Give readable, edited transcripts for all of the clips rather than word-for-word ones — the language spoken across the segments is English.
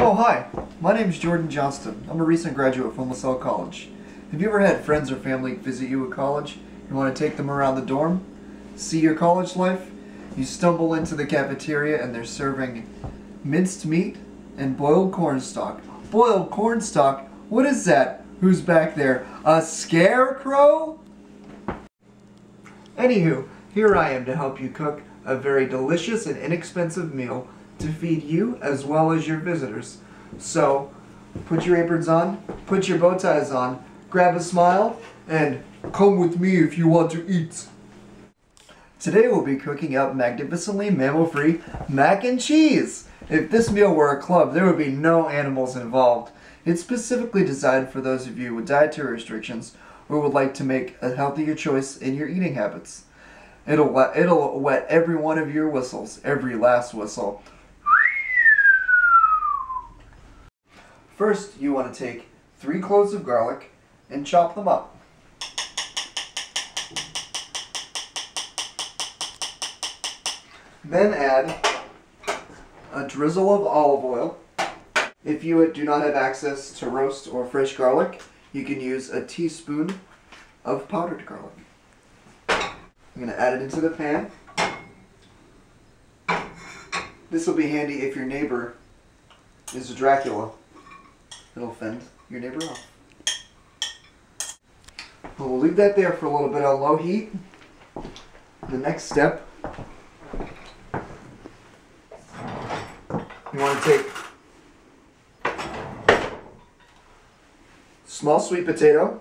Oh, hi. My name is Johnston. I'm a recent graduate from LaSalle College. Have you ever had friends or family visit you at college? You want to take them around the dorm? See your college life? You stumble into the cafeteria and they're serving minced meat and boiled cornstalk. Boiled cornstalk? What is that? Who's back there? A scarecrow? Anywho, here I am to help you cook a very delicious and inexpensive meal to feed you as well as your visitors. So, put your aprons on, put your bow ties on, grab a smile, and come with me if you want to eat. Today we'll be cooking up magnificently mammal-free mac and cheese. If this meal were a club, there would be no animals involved. It's specifically designed for those of you with dietary restrictions or would like to make a healthier choice in your eating habits. It'll wet every one of your whistles, every last whistle. First, you want to take 3 cloves of garlic and chop them up. Then add a drizzle of olive oil. If you do not have access to roast or fresh garlic, you can use a teaspoon of powdered garlic. I'm going to add it into the pan. This will be handy if your neighbor is a Dracula. It'll fend your neighbor off. We'll leave that there for a little bit on low heat. The next step, you want to take small sweet potato,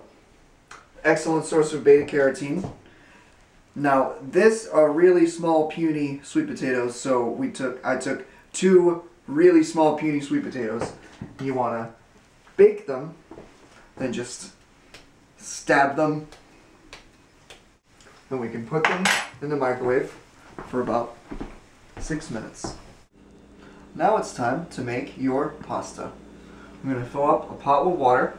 excellent source of beta carotene. Now, this are really small, puny sweet potatoes, so I took 2 really small, puny sweet potatoes. You want to bake them, then just stab them. Then we can put them in the microwave for about 6 minutes. Now it's time to make your pasta. I'm going to fill up a pot with water.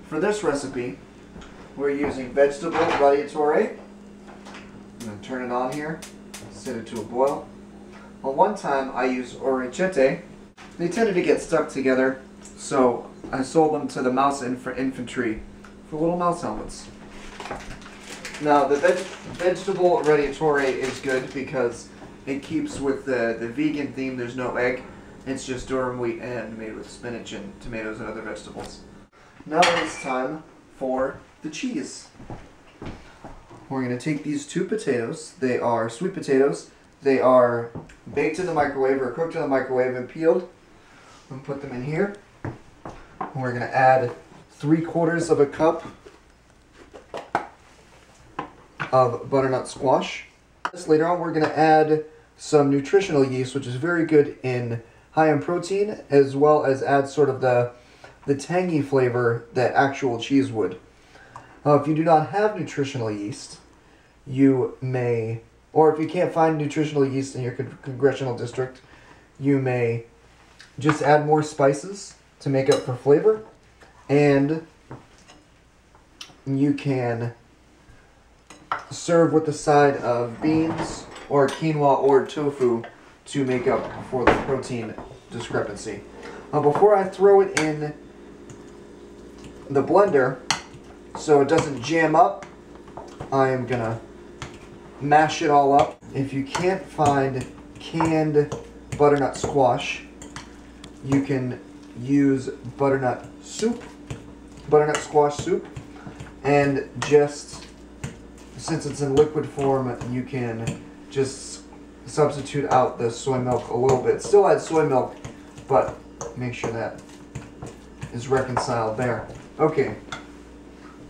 For this recipe, we're using vegetable radiatore. I'm going to turn it on here, set it to a boil. Well, one time I used orecchiette. They tended to get stuck together, so I sold them to the mouse infantry for little mouse helmets. Now, the vegetable radiatore is good because it keeps with the vegan theme. There's no egg. It's just durum wheat and made with spinach and tomatoes and other vegetables. Now it's time for the cheese. We're going to take these 2 potatoes. They are sweet potatoes. They are baked in the microwave or cooked in the microwave and peeled. And put them in here. And we're going to add 3/4 of a cup of butternut squash. Later on, we're going to add some nutritional yeast, which is very good high in protein, as well as add sort of the tangy flavor that actual cheese would. If you do not have nutritional yeast, you may, or if you can't find nutritional yeast in your congressional district, you may just add more spices to make up for flavor, and you can serve with the side of beans or quinoa or tofu to make up for the protein discrepancy. Before I throw it in the blender so it doesn't jam up, I am gonna mash it all up. If you can't find canned butternut squash, you can use butternut squash soup, and just, since it's in liquid form, you can just substitute out the soy milk a little bit. Still add soy milk, but make sure that is reconciled there. Okay,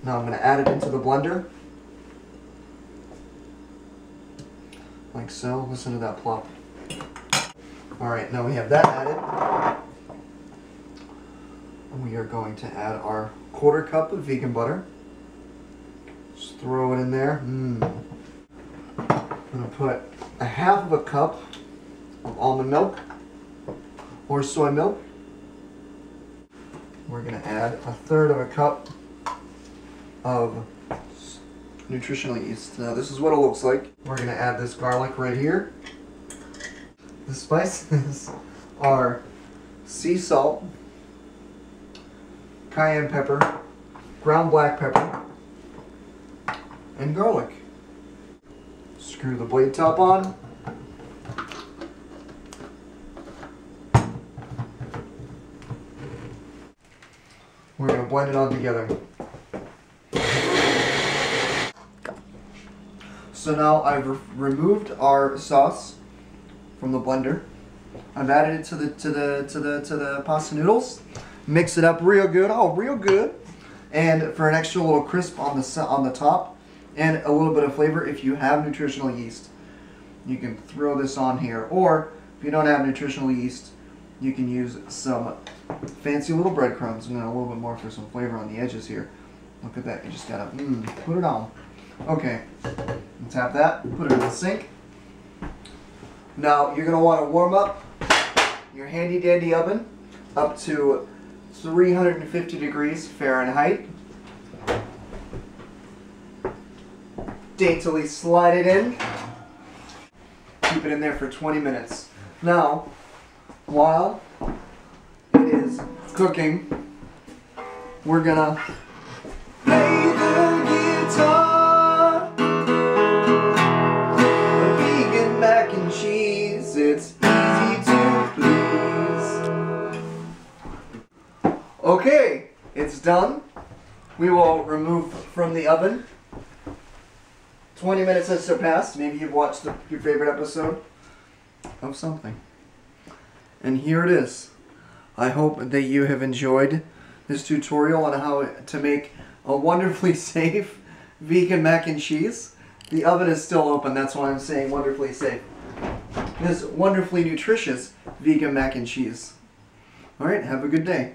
now I'm going to add it into the blender, like so. Listen to that plop. Alright, now we have that added. We are going to add our 1/4 cup of vegan butter. Just throw it in there. I'm going to put 1/2 cup of almond milk or soy milk. We're going to add 1/3 cup of nutritional yeast. Now this is what it looks like. We're going to add this garlic right here. The spices are sea salt, cayenne pepper, ground black pepper, and garlic. Screw the blade top on. We're going to blend it all together. So now I've removed our sauce from the blender. I've added it to the pasta noodles. Mix it up real good, real good. And for an extra little crisp on the top and a little bit of flavor, if you have nutritional yeast, you can throw this on here. Or if you don't have nutritional yeast, you can use some fancy little breadcrumbs and then a little bit more for some flavor on the edges here. Look at that, you just gotta put it on. Okay, tap that, put it in the sink. Now you're gonna wanna warm up your handy dandy oven up to 350 degrees Fahrenheit. Daintily slide it in. Keep it in there for 20 minutes. Now, while it is cooking, we're gonna play the guitar. A vegan mac and cheese, it's easy to please. Okay, it's done. We will remove from the oven. 20 minutes has surpassed. Maybe you've watched your favorite episode of something. And here it is. I hope that you have enjoyed this tutorial on how to make a wonderfully safe vegan mac and cheese. The oven is still open, that's why I'm saying wonderfully safe. This wonderfully nutritious vegan mac and cheese. Alright, have a good day.